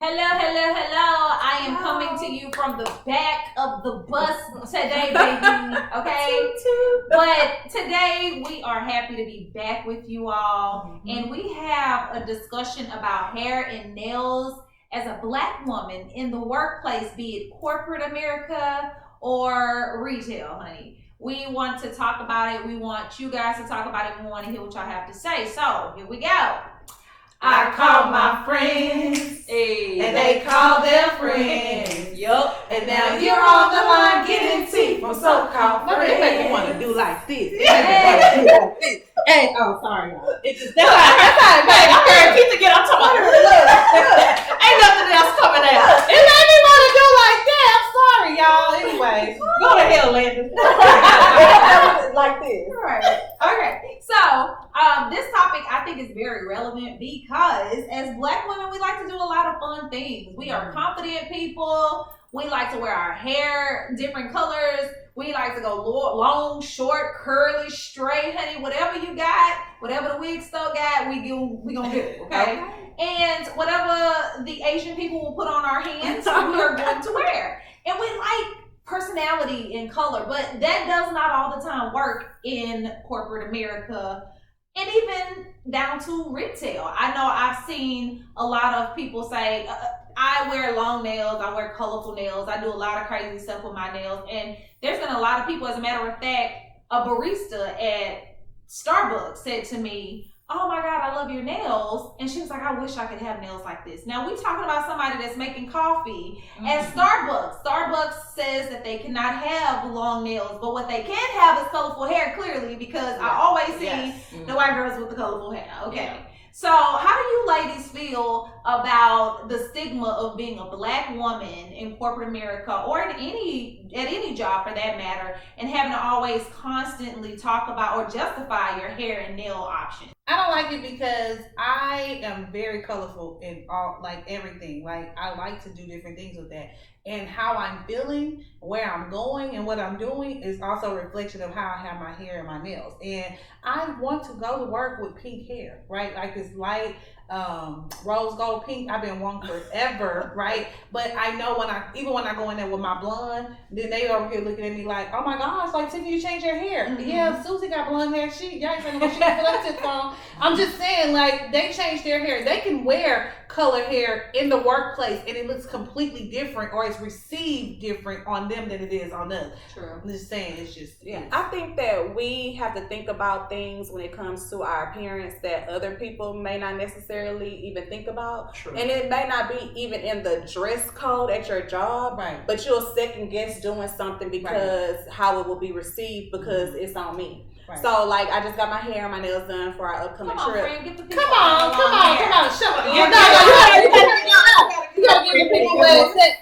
Hello. I am coming to you from the back of the bus today, baby. Okay? But today we are happy to be back with you all. And we have a discussion about hair and nails as a Black woman in the workplace, be it corporate America or retail, honey. We want to talk about it. We want you guys to talk about it. We want to hear what y'all have to say. So, here we go. I call my friends, and they call their friends. Yup. And now you're on the line getting tea from so-called friends. They make me want to do like this. Hey, oh, sorry, y'all. It just, that's how it made. I heard Keita get on top of her. Ain't nothing else coming out. It made me want to do like that. I'm sorry, y'all. Anyways, go to hell, Landon. Like this. All right. Okay. So, this topic I think is very relevant because as Black women, we like to do a lot of fun things. We are confident people. We like to wear our hair different colors. We like to go long, short, curly, straight, honey. Whatever you got, whatever the wig still got, we gonna do it, okay? And whatever the Asian people will put on our hands, we are going to wear. And we like personality and color, but that does not all the time work in corporate America and even down to retail. I know I've seen a lot of people say, I wear long nails, I wear colorful nails, I do a lot of crazy stuff with my nails, and there's been a lot of people, as a matter of fact, a barista at Starbucks said to me, oh my God, I love your nails. And she was like, I wish I could have nails like this. Now we talking about somebody that's making coffee at Starbucks. Starbucks says that they cannot have long nails, but what they can have is colorful hair, clearly, because I always see the white girls with the colorful hair. Okay. Yeah. So how do you ladies feel about the stigma of being a Black woman in corporate America or at any job for that matter, and having to always constantly talk about or justify your hair and nail options? I don't like it because I am very colorful in all, like everything. Like I like to do different things with that. And how I'm feeling, where I'm going, and what I'm doing is also a reflection of how I have my hair and my nails. And I want to go to work with pink hair, right? Like this light rose gold pink. I've been wanting forever, right? But I know when I go in there with my blonde, then they over here looking at me like, oh my gosh, like Tiffany, you changed your hair. Yeah, Susie got blonde hair. Y'all ain't saying what she put up to phone. I'm just saying, like, they changed their hair. They can wear color hair in the workplace and it looks completely different, or it's received different on them than it is on us. True. I'm just saying, it's just, yeah. I think that we have to think about things when it comes to our appearance that other people may not necessarily even think about. True. And it may not be even in the dress code at your job, right? But you'll second guess doing something because how it will be received because it's on me. Right. So, like, I just got my hair and my nails done for our upcoming trip. Friend, get the come on, shut up. You gotta give the people where it's at.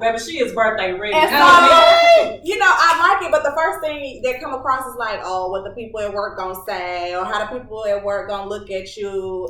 Baby, she is birthday ready. And so, you know, I like it, but the first thing that come across is like, oh, what the people at work gonna say, or how the people at work gonna look at you,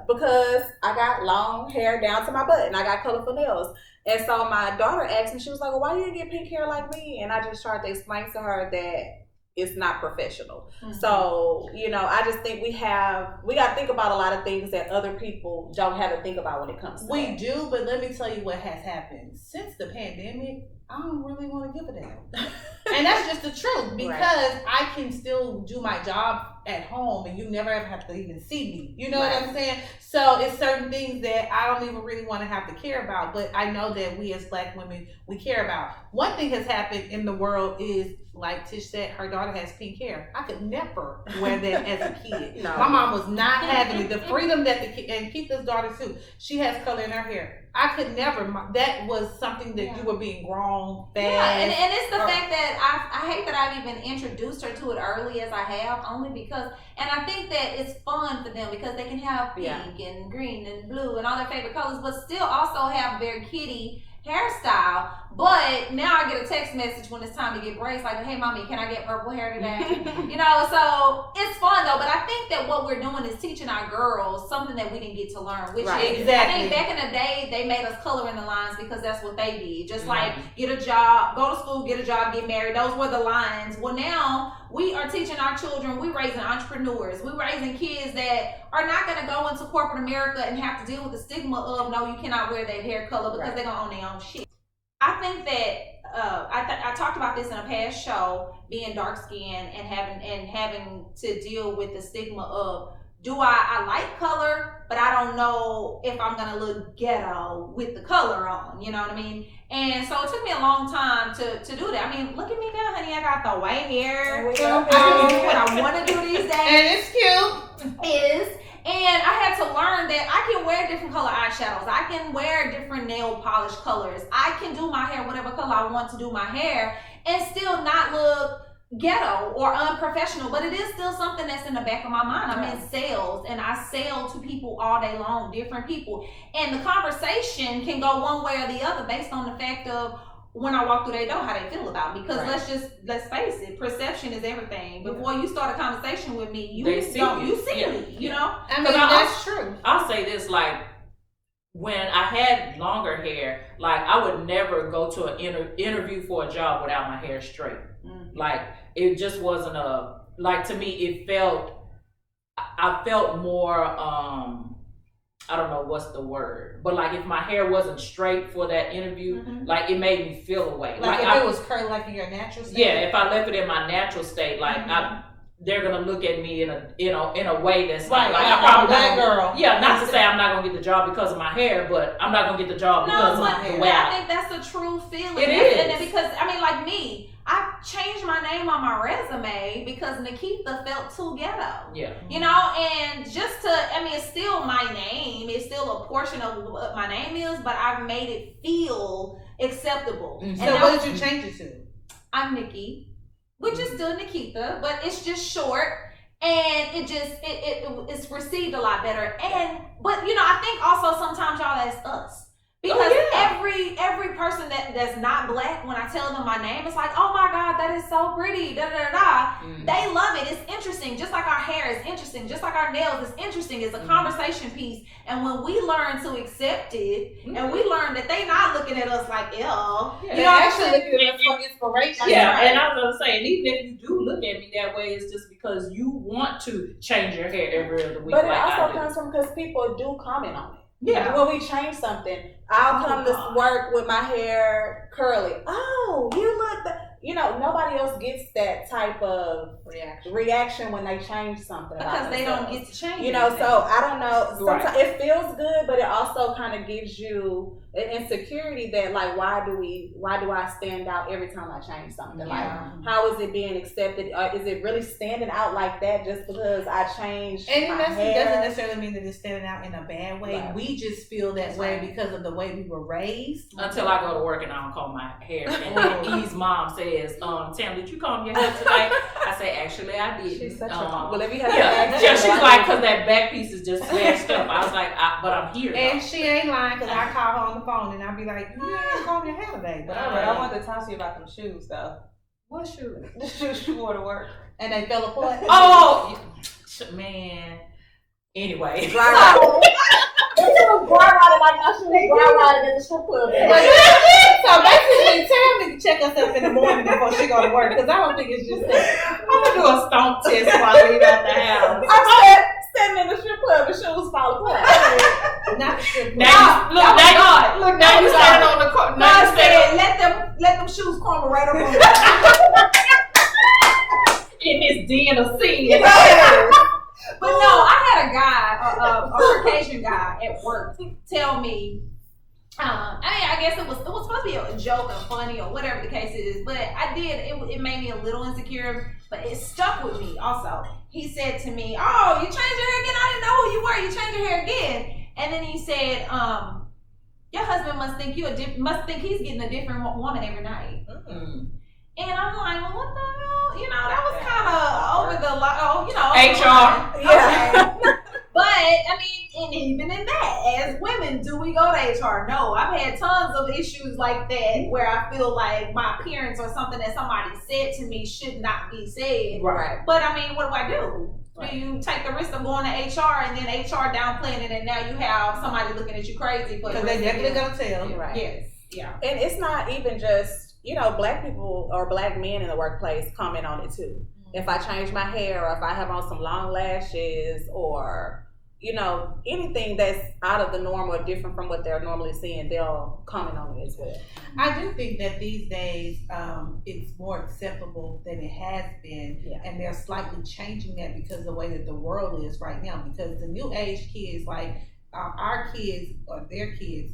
because I got long hair down to my butt and I got colorful nails. And so my daughter asked me, she was like, well, why you didn't get pink hair like me? And I just tried to explain to her that it's not professional. So, you know, I just think we got to think about a lot of things that other people don't have to think about when it comes to We do, but let me tell you what has happened. Since the pandemic, I don't really want to give a damn. And that's just the truth, because I can still do my job at home and you never ever have to even see me. You know what I'm saying? So it's certain things that I don't even really want to have to care about, but I know that we as Black women, we care about. One thing has happened in the world is, like Tish said, her daughter has pink hair. I could never wear that as a kid. No. My mom was not having it. The freedom that and Keitha's daughter too, she has color in her hair. I could never. That was something that you were being grown fast. Yeah, and it's the fact that I hate that I've even introduced her to it early as I have, only because, and I think that it's fun for them because they can have pink and green and blue and all their favorite colors, but still also have their kitty hairstyle. But now I get a text message when it's time to get braids like, hey mommy, can I get purple hair today? You know, so it's fun though. But I think that what we're doing is teaching our girls something that we didn't get to learn, which is, I think back in the day they made us color in the lines because that's what they did. Just like get a job, go to school, get a job, get married. Those were the lines. Well, now we are teaching our children, we're raising entrepreneurs, we're raising kids that are not going to go into corporate America and have to deal with the stigma of, no, you cannot wear that hair color because they're going to own their own shit. I think that I talked about this in a past show, being dark skinned and having to deal with the stigma of, do I like color, but I don't know if I'm gonna look ghetto with the color on, you know what I mean? And so it took me a long time to do that. I mean, look at me now, honey. I got the white hair. I can do what I want to do these days. And it's cute. It is. And I had to learn that I can wear different color eyeshadows. I can wear different nail polish colors. I can do my hair whatever color I want to do my hair and still not look ghetto or unprofessional, but it is still something that's in the back of my mind. I'm in sales and I sell to people all day long, different people. And the conversation can go one way or the other based on the fact of when I walk through their door, how they feel about me. Because let's face it, perception is everything. Before you start a conversation with me, you see me, you know? I mean, that's true. I'll say this, like, when I had longer hair, like, I would never go to an interview for a job without my hair straight. Like, it just wasn't like, to me, it felt, I felt more, I don't know what's the word, but like if my hair wasn't straight for that interview, like it made me feel away. Like if it was curly, like in your natural state? Yeah, if I left it in my natural state, like they're gonna look at me in a way that's like I probably that girl. Yeah, not to say I'm not gonna get the job because of my hair, but I'm not gonna get the job because of my hair. I think that's a true feeling. It is. And because I mean, like me, I changed my name on my resume because Nakeitha felt too ghetto. Yeah. You know, and just to, I mean, it's still my name. It's still a portion of what my name is, but I've made it feel acceptable. And so what did you change it to? I'm Nikki, which is still Nakeitha, but it's just short. And it just, it's received a lot better. But you know, I think also sometimes y'all that's us. Because every person that's not black, when I tell them my name, it's like, oh my God, that is so pretty, da da da da. They love it. It's interesting. Just like our hair is interesting. Just like our nails is interesting. It's a conversation piece. And when we learn to accept it, and we learn that they not looking at us like, ew. You know, actually looking at us for inspiration. Yeah, and I was gonna say, and even if you do look at me that way, it's just because you want to change your hair every other week. But it also comes from because people do comment on it. Yeah. When we change something, I'll come to work with my hair curly. Oh, you look you know, nobody else gets that type of reaction when they change something. Because they don't get to change. You know, so I don't know. Sometimes it feels good, but it also kind of gives you an insecurity that like, why do I stand out every time I change something? Like, how is it being accepted? Is it really standing out like that just because I changed and my hair? It doesn't necessarily mean that it's standing out in a bad way. Right. We just feel that way because of the way we were raised. Until I go to work and I don't comb my hair. And then E's mom says, Tam, did you comb your hair today? I say, actually, I did. She's such a well, if you have she's like, because that back piece is just smashed up. I was like, but I'm here. And she ain't lying because I call her on the phone and I'll be like, you ain't comb your hair today. But I wanted to talk to you about them shoes, though. What shoes? The shoes you wore to work. And they fell apart? Oh, man. Anyway. At the strip club. So basically, Tam need to check herself in the morning before she go to work because I don't think it's just that. I'm gonna do a stomp test while I leave out the house. I'm standing in the strip club and shoes fall apart. Not the strip club. Now you standing on the court. Now you said, let them shoes crumble right up on in this den of sin. But no, I had a guy, a Caucasian guy at work tell me, I guess it was supposed to be a joke or funny or whatever the case is, but it made me a little insecure, but it stuck with me also. He said to me, oh, you changed your hair again? I didn't know who you were. You changed your hair again. And then he said, your husband must think he's getting a different woman every night. And I'm like, well, what the hell? You know, that was kind of over the line. You know, HR. Yeah. But I mean, and even in that, as women, do we go to HR? No. I've had tons of issues like that where I feel like my appearance or something that somebody said to me should not be said. Right. But I mean, what do? Right. Do you take the risk of going to HR and then HR downplaying it, and now you have somebody looking at you crazy for because they definitely gonna tell you. Right. Yes. Yeah. And it's not even just, you know, black people or black men in the workplace comment on it too. if I change my hair or if I have on some long lashes or, anything that's out of the norm or different from what they're normally seeing, they'll comment on it as well. I do think that these days it's more acceptable than it has been, and they're slightly changing that because of the way that the world is right now. Because the new age kids, like our kids or their kids,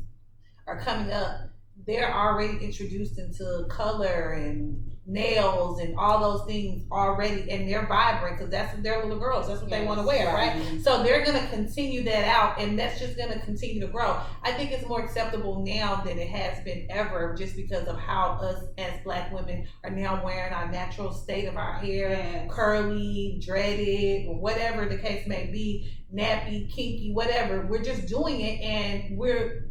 are coming up. They're already introduced into color and nails and all those things already, and they're vibrant because that's what their little girls, that's what they want to wear, right? So they're going to continue that out, and that's just going to continue to grow. I think it's more acceptable now than it has been ever, just because of how us as Black women are now wearing our natural state of our hair, curly, dreaded, or whatever the case may be, nappy, kinky, whatever. We're just doing it, and we're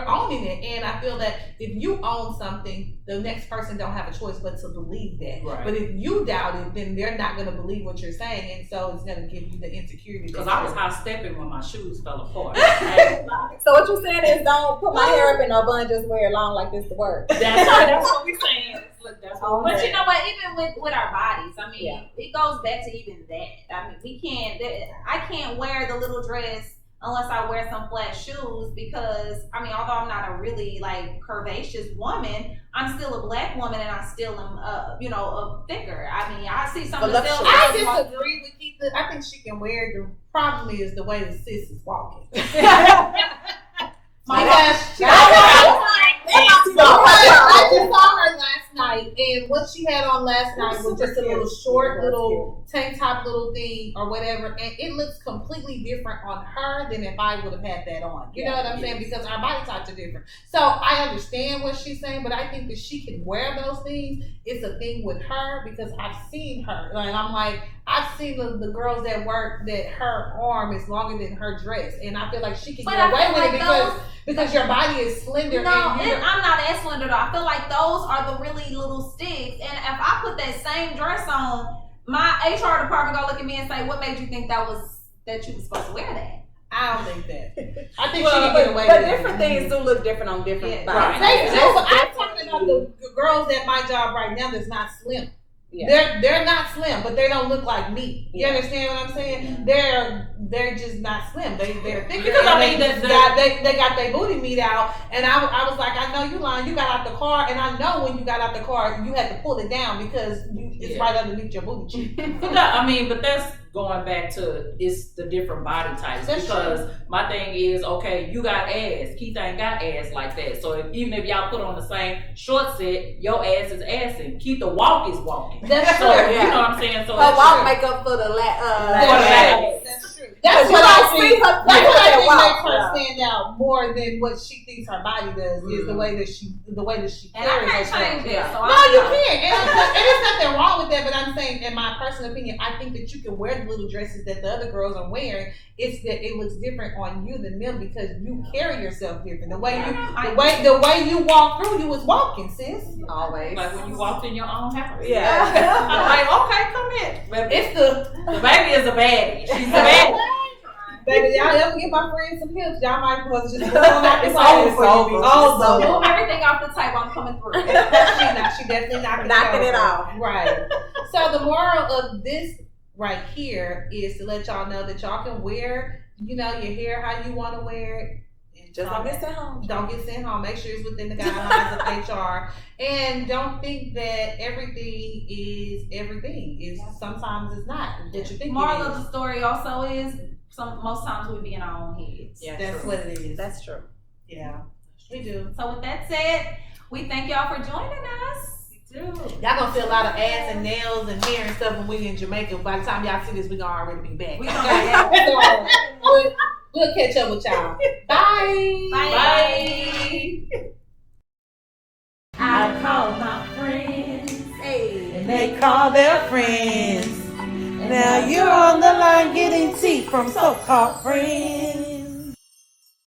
owning it. And I feel that if you own something, the next person don't have a choice but to believe that. Right. But if you doubt it, then they're not going to believe what you're saying, and so it's going to give you the insecurity. Because I was high stepping when my shoes fell apart. So what you're saying is, don't put my hair up in no bun, just wear it long like this to work. That's what we're saying. That's what we're But saying. you know what? Even with our bodies, I mean, it goes back to even that. I mean, I can't wear the little dress unless I wear some flat shoes, because I mean, although I'm not a really like curvaceous woman, I'm still a Black woman, and I still am a thicker. I mean, I see some of the I disagree with Keitha. I think she can wear it. The problem is the way the sis is walking. I just saw her last night, and what she had on last night was just a little short, little tank top, little thing or whatever, and it looks completely different on her than if I would have had that on. You know what I'm saying? Because our body types are different. So I understand what she's saying, but I think that she can wear those things. It's a thing with her because I've seen her, and I'm like, I've seen the girls that work that her arm is longer than her dress, and I feel like she can get away with it because your body is slender. No, I'm not as slender though. I feel like those are the really little sticks, and if I put that same dress on, my HR department gonna look at me and say, "What made you think that you was supposed to wear that?" I don't think that. I think she can get away with it. But different things do look different on different bodies. They do, but I'm talking about the girls at my job right now that's not slim. Yeah. They're not slim, but they don't look like me. You understand what I'm saying? They're just not slim. They're thicker. Because I mean, they got their booty meat out, and I was like, I know you lying. You got out the car, and I know when you got out the car, you had to pull it down because it's right underneath your booty cheek. No, I mean, but that's going back to it's the different body types. That's because true. My thing is, okay, you got ass. Keith ain't got ass like that. So even if y'all put on the same short set, your ass is assing. Keith the walk is walking. That's so, true. You know what I'm saying? So her walk make up for the That's true. That's what I think. That's what I think makes her stand out more than what she thinks her body does. Is the way that she carries herself. And I can't change it. So no, you can't. And there's nothing wrong with that. But I'm saying, in my personal opinion, I think that you can wear the little dresses that the other girls are wearing. It's that it looks different on you than them because you carry yourself different. The way you walk through, you was walking, sis. Always. Like when you walked in your own house. Yeah. I'm like, okay, come in. But it's the baby is a baddie. She's a baddie. Baby, y'all ever get my friends some hips? Y'all might want to just go on out the side. It's over. Move everything off the table. I'm coming through. She definitely knocking it off. Right. So the moral of this right here is to let y'all know that y'all can wear, your hair how you want to wear it. Just don't get sent home. Don't get sent home. Make sure it's within the guidelines of HR. And don't think that everything is everything. Sometimes it's not. That you think moral of the story also is most times we be in our own heads. Yeah, that's true. What it is. That's true. Yeah, we do. So with that said, we thank y'all for joining us. Y'all gonna see a lot of ass and nails and hair and stuff when we in Jamaica. By the time y'all see this, we gonna already be back. We'll catch up with y'all. Bye. Bye. I call my friends, and they call their friends. Now you're on the line getting tea from so-called friends.